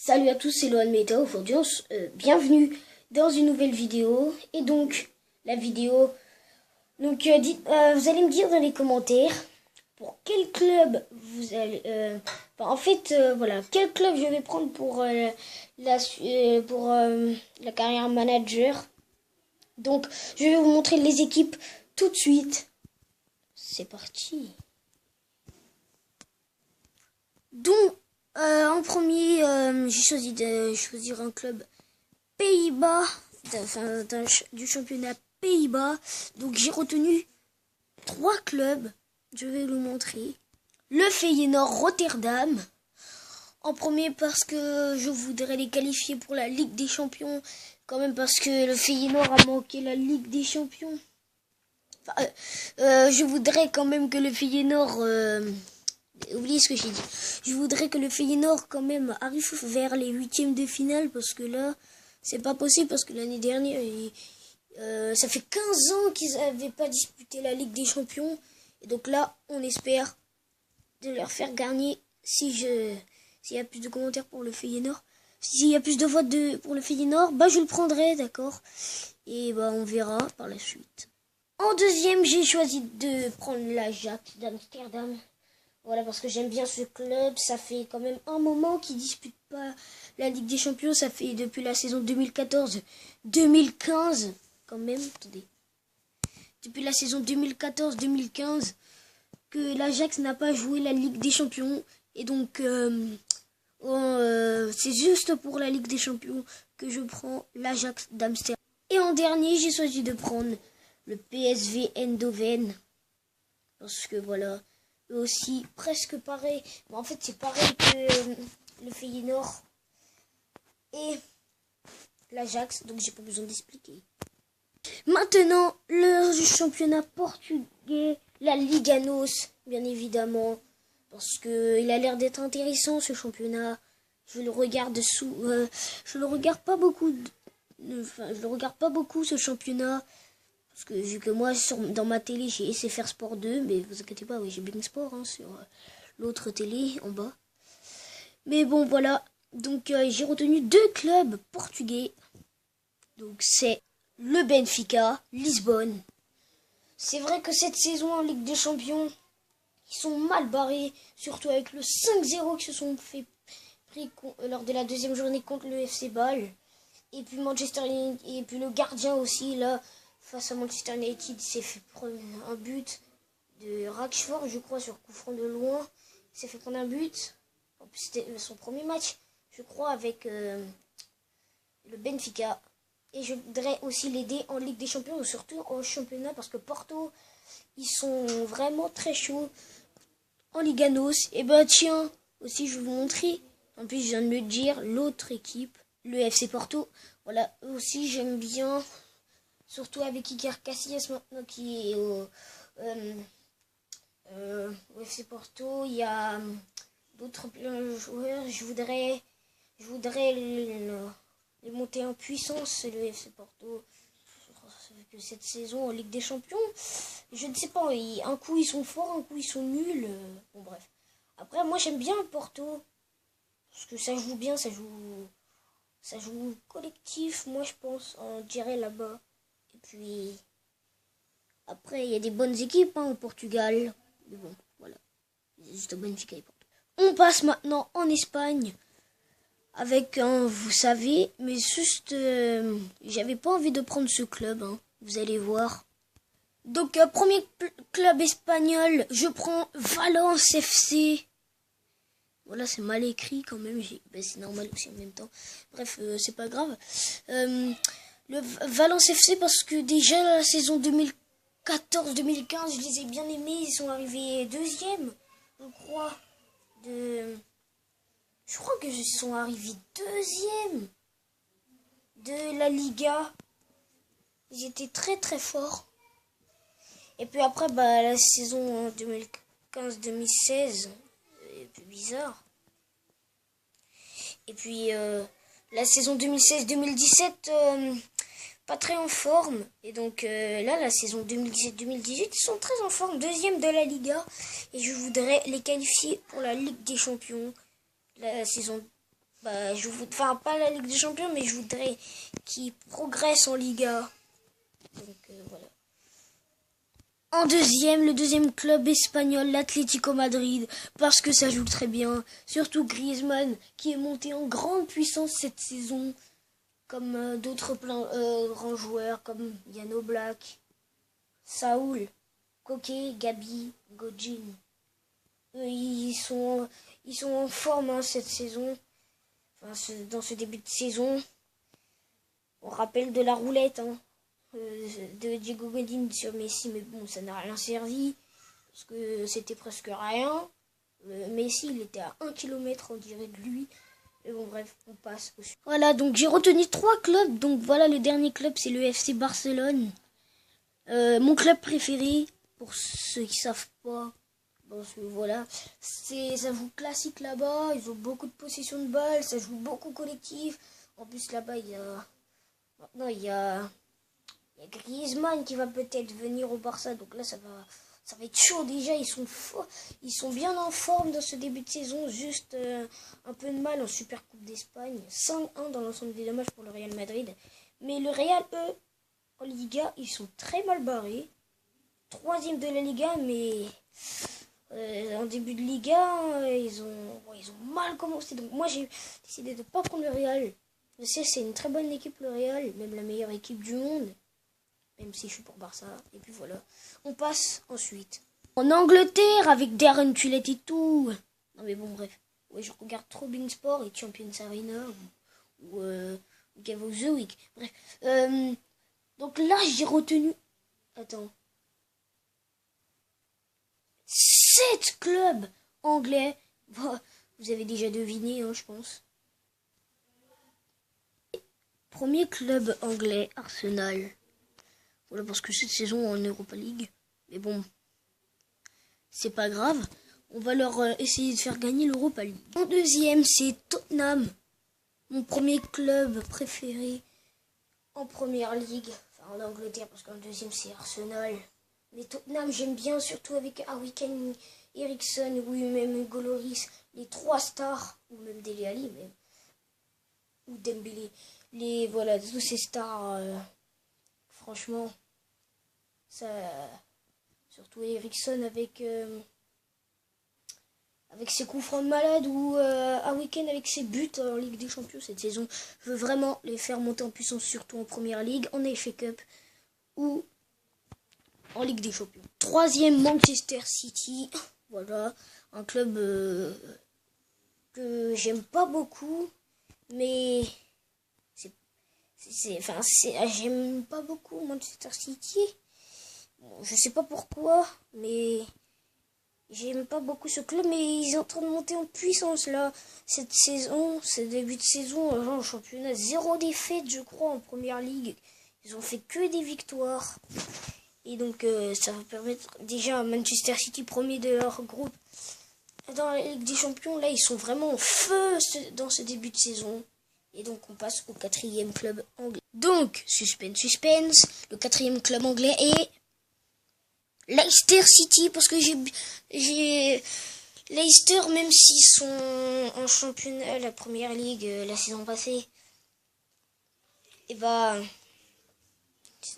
Salut à tous, c'est Lohan Meta. Aujourd'hui, bienvenue dans une nouvelle vidéo. Et donc, la vidéo... Donc, vous allez me dire dans les commentaires pour quel club vous allez... voilà, quel club je vais prendre pour la carrière manager. Donc, je vais vous montrer les équipes tout de suite. C'est parti. Donc, en premier, j'ai choisi de choisir un club Pays-Bas, du championnat Pays-Bas. Donc, j'ai retenu 3 clubs. Je vais vous montrer. Le Feyenoord Rotterdam. En premier parce que je voudrais les qualifier pour la Ligue des Champions. Quand même parce que le Feyenoord a manqué la Ligue des Champions. Enfin, je voudrais quand même que le Feyenoord... oubliez ce que j'ai dit. Je voudrais que le Feyenoord quand même arrive vers les 8e de finale. Parce que là, c'est pas possible. Parce que l'année dernière, ça fait 15 ans qu'ils n'avaient pas disputé la Ligue des Champions. Et donc là, on espère de leur faire gagner. S'il y a plus de commentaires pour le Feyenoord. S'il y a plus de votes pour le Feyenoord, bah je le prendrai, d'accord. Et bah on verra par la suite. En deuxième, j'ai choisi de prendre l'Ajax d'Amsterdam. Voilà, parce que j'aime bien ce club. Ça fait quand même un moment qu'ils ne disputent pas la Ligue des Champions. Ça fait depuis la saison 2014-2015. Quand même, attendez. Depuis la saison 2014-2015 que l'Ajax n'a pas joué la Ligue des Champions. Et donc, c'est juste pour la Ligue des Champions que je prends l'Ajax d'Amsterdam. Et en dernier, j'ai choisi de prendre le PSV Eindhoven. Parce que voilà... aussi presque pareil, mais en fait c'est pareil que le Feyenoord et l'Ajax, donc j'ai pas besoin d'expliquer. Maintenant le championnat portugais, la Liga NOS, bien évidemment, parce que il a l'air d'être intéressant ce championnat. Je le regarde je le regarde pas beaucoup, je le regarde pas beaucoup ce championnat. Parce que vu que moi, dans ma télé, j'ai SFR Sport 2, mais vous inquiétez pas, oui, j'ai Bein Sport sur l'autre télé en bas. Mais bon, voilà. Donc, j'ai retenu 2 clubs portugais. Donc, c'est le Benfica, Lisbonne. C'est vrai que cette saison en Ligue des Champions, ils sont mal barrés, surtout avec le 5-0 qui se sont fait pris lors de la 2e journée contre le FC Bâle. Et puis Manchester United, et puis le gardien aussi, là... Face à Manchester United, il s'est fait prendre un but de Rashford, je crois, sur coup franc de loin. Il s'est fait prendre un but. En plus, c'était son premier match, je crois, avec le Benfica. Et je voudrais aussi l'aider en Ligue des Champions, ou surtout en championnat, parce que Porto, ils sont vraiment très chauds en Liga NOS. Et bah tiens, aussi je vais vous montrer. En plus, je viens de le dire, l'autre équipe, le FC Porto. Voilà, eux aussi, j'aime bien... Surtout avec Iker Casillas maintenant qui est au FC Porto. Il y a d'autres joueurs. Je voudrais les monter en puissance, le FC Porto. Que cette saison en Ligue des Champions, je ne sais pas, un coup ils sont forts, un coup ils sont nuls. Bon bref. Après moi j'aime bien le Porto. Parce que ça joue bien, ça joue collectif, moi je pense, on dirait là-bas. Et puis, après, il y a des bonnes équipes au Portugal. Mais bon, voilà. Juste au Benfica et Porto. On passe maintenant en Espagne. Avec un, vous savez, mais juste, j'avais pas envie de prendre ce club. Vous allez voir. Donc, premier club espagnol, je prends Valence FC. Voilà, c'est mal écrit quand même. C'est normal aussi en même temps. Bref, c'est pas grave. Le Valence FC parce que déjà la saison 2014-2015 je les ai bien aimés, ils sont arrivés 2e, je crois qu'ils sont arrivés 2e de la Liga. Ils étaient très très forts. Et puis après la saison 2015-2016 est plus bizarre. Et puis la saison 2016-2017 pas très en forme. Et donc là, la saison 2017-2018, ils sont très en forme. 2e de la Liga. Et je voudrais les qualifier pour la Ligue des Champions. La saison bah, enfin, pas la Ligue des Champions, mais je voudrais qu'il progresse en Liga. Donc, voilà. En deuxième, le deuxième club espagnol, l'Atlético Madrid, parce que ça joue très bien. Surtout Griezmann, qui est monté en grande puissance cette saison, comme d'autres grands joueurs, comme Jan Oblak, Saúl, Koke, Gabi, Godin. Ils sont en forme hein, cette saison. Enfin, dans ce début de saison. On rappelle de la roulette hein, de Diego Godin sur Messi, mais bon, ça n'a rien servi. Parce que c'était presque rien. Messi, il était à 1 km, on dirait de lui. Mais bon, bref, on passe au suivant. Voilà, donc j'ai retenu 3 clubs. Donc voilà, le dernier club, c'est le FC Barcelone. Mon club préféré, pour ceux qui savent pas, parce que voilà, ça joue classique là-bas, ils ont beaucoup de possession de balles, ça joue beaucoup collectif. En plus là-bas, il y a Griezmann qui va peut-être venir au Barça, donc là ça va être chaud déjà, ils sont bien en forme dans ce début de saison, juste un peu de mal en Super Coupe d'Espagne, 5-1 dans l'ensemble des matchs pour le Real Madrid. Mais le Real, eux, en Liga, ils sont très mal barrés. 3e de la Liga, mais en début de Liga, ils ont mal commencé. Donc moi, j'ai décidé de ne pas prendre le Real. Je sais, c'est une très bonne équipe, le Real, même la meilleure équipe du monde. Même si je suis pour Barça. Et puis voilà. On passe ensuite. En Angleterre, avec Darren Tullet et tout. Non mais bon, bref. Ouais, je regarde trop Bein Sport et Champions Arena ou Game of the Week. Bref. Donc là, j'ai retenu... Attends. 7 clubs anglais. Vous avez déjà deviné, hein, je pense. Premier club anglais, Arsenal. Voilà, parce que cette saison en Europa League. Mais bon, c'est pas grave. On va leur essayer de faire gagner l'Europa League. En deuxième, c'est Tottenham. Mon premier club préféré en première ligue. Enfin, en Angleterre, parce qu'en deuxième, c'est Arsenal. Mais Tottenham, j'aime bien, surtout avec Harry Kane, Eriksen, ou même Hugo Lloris, les 3 stars, ou même Dele Alli, même, ou Dembélé. Voilà, tous ces stars, franchement, ça, surtout Eriksen avec ses coups francs de malade, ou Harry Kane avec ses buts en Ligue des Champions cette saison. Je veux vraiment les faire monter en puissance, surtout en Première Ligue, en FA Cup, ou en Ligue des Champions. 3e, Manchester City. Voilà, un club que j'aime pas beaucoup, mais j'aime pas beaucoup Manchester City. Bon, je sais pas pourquoi, mais j'aime pas beaucoup ce club, mais ils sont en train de monter en puissance là. Cette saison, ce début de saison, en championnat, 0 défaite, je crois, en Première Ligue. Ils ont fait que des victoires. Et donc, ça va permettre déjà à Manchester City, premier de leur groupe, dans la Ligue des Champions. Là, ils sont vraiment en feu dans ce début de saison. Et donc, on passe au 4e club anglais. Donc, suspense, le 4e club anglais est Leicester City. Parce que j'ai Leicester, même s'ils sont en championnat, la Première Ligue, la saison passée, et bah,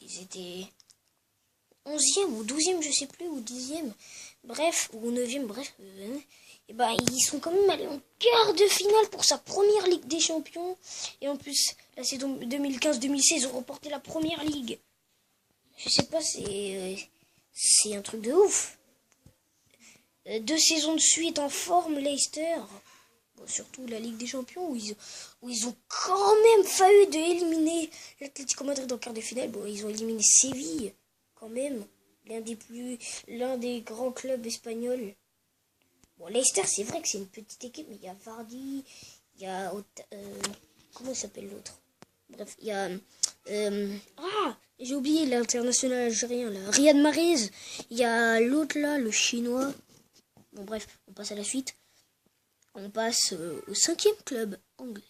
ils étaient 11e ou 12e, je sais plus, ou 10e, bref, ou 9e, bref, et bah, ils sont quand même allés en quart de finale pour sa première Ligue des Champions, et en plus, la saison 2015-2016, ils ont remporté la Première Ligue. Je sais pas, c'est un truc de ouf. 2 saisons de suite en forme, Leicester. Bon, surtout la Ligue des Champions, où ils ont quand même failli d'éliminer l'Atlético Madrid en quart de finale. Bon, ils ont éliminé Séville, quand même, l'un des grands clubs espagnols. Bon, Leicester, c'est vrai que c'est une petite équipe, mais il y a Vardy, il y a comment s'appelle l'autre? Bref, il y a j'ai oublié l'international algérien là, Riyad Mahrez. Il y a l'autre là, le chinois. Bon bref, on passe à la suite. On passe au 5e club anglais.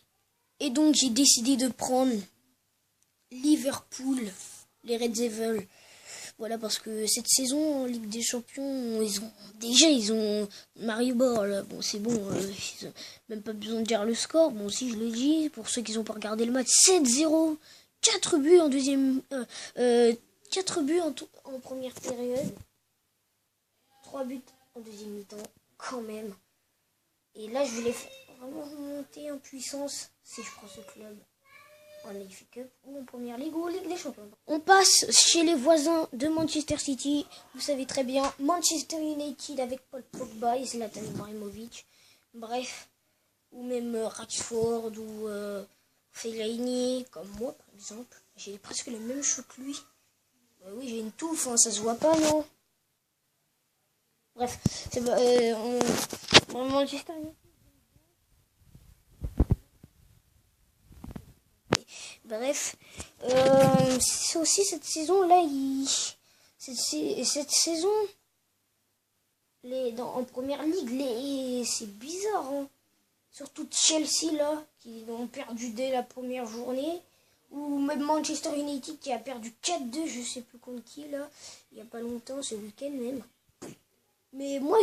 Et donc j'ai décidé de prendre Liverpool, les Red Devils. Voilà, parce que cette saison en Ligue des Champions, ils ont Mario Ball, là. Bon, c'est bon, ils ont même pas besoin de dire le score. Bon, si je le dis, pour ceux qui n'ont pas regardé le match, 7-0, 4 buts en deuxième, 4 buts en première période, 3 buts en deuxième mi-temps, quand même. Et là, je vais les faire vraiment remonter en puissance si je prends ce club en FA Cup ou en Première Ligue ou en Ligue des Champions. On passe chez les voisins de Manchester City. Vous savez très bien, Manchester United avec Paul Pogba et Zlatan Ibrahimovic. Bref, ou même Rashford ou Fellaini, comme moi par exemple. J'ai presque le même cheveux que lui. Oui, j'ai une touffe, hein, ça se voit pas, non? Bref, c'est Manchester United. Bref, c'est aussi cette saison-là, cette saison, en première ligue, c'est bizarre, hein. Surtout Chelsea, là, qui ont perdu dès la première journée, ou même Manchester United qui a perdu 4-2, je sais plus contre qui, là, il n'y a pas longtemps, ce week-end même. Mais moi,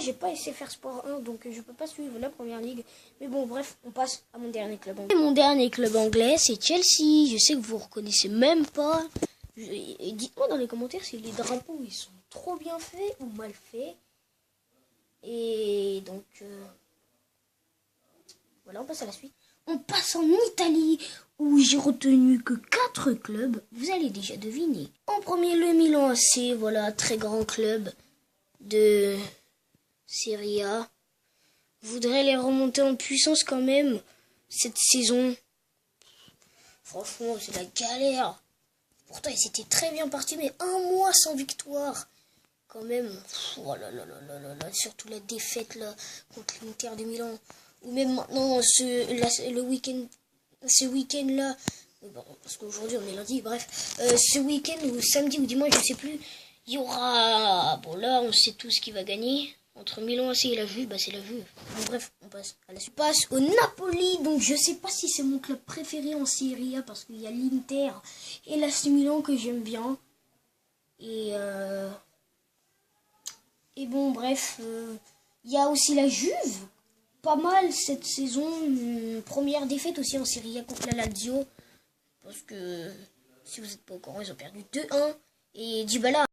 j'ai pas essayé faire Sport 1, donc je peux pas suivre la première ligue. Mais bon, bref, on passe à mon dernier club anglais. Et mon dernier club anglais, c'est Chelsea. Je sais que vous reconnaissez même pas. Dites-moi dans les commentaires si les drapeaux, ils sont trop bien faits ou mal faits. Et donc, voilà, on passe à la suite. On passe en Italie, où j'ai retenu que 4 clubs. Vous allez déjà deviner. En premier, le Milan AC, voilà, très grand club de Serie A. Voudrais les remonter en puissance quand même cette saison. Franchement, c'est la galère. Pourtant, ils étaient très bien partis, mais un mois sans victoire. Quand même, oh là là là là là là, surtout la défaite là contre l'Inter de Milan. Ou même maintenant, ce week-end là, parce qu'aujourd'hui on est lundi, bref, ce week-end ou samedi ou dimanche, je sais plus, il y aura, bon là on sait tous qui va gagner, entre Milan AC et la Juve, bah c'est la Juve. Bon, bref, on passe à la suite. On passe au Napoli, donc je sais pas si c'est mon club préféré en Serie A, parce qu'il y a l'Inter et l'AC Milan que j'aime bien. Et bon, bref, il y a aussi la Juve, pas mal cette saison, première défaite aussi en Serie A contre la Lazio, parce que si vous n'êtes pas au courant, ils ont perdu 2-1, et Dybala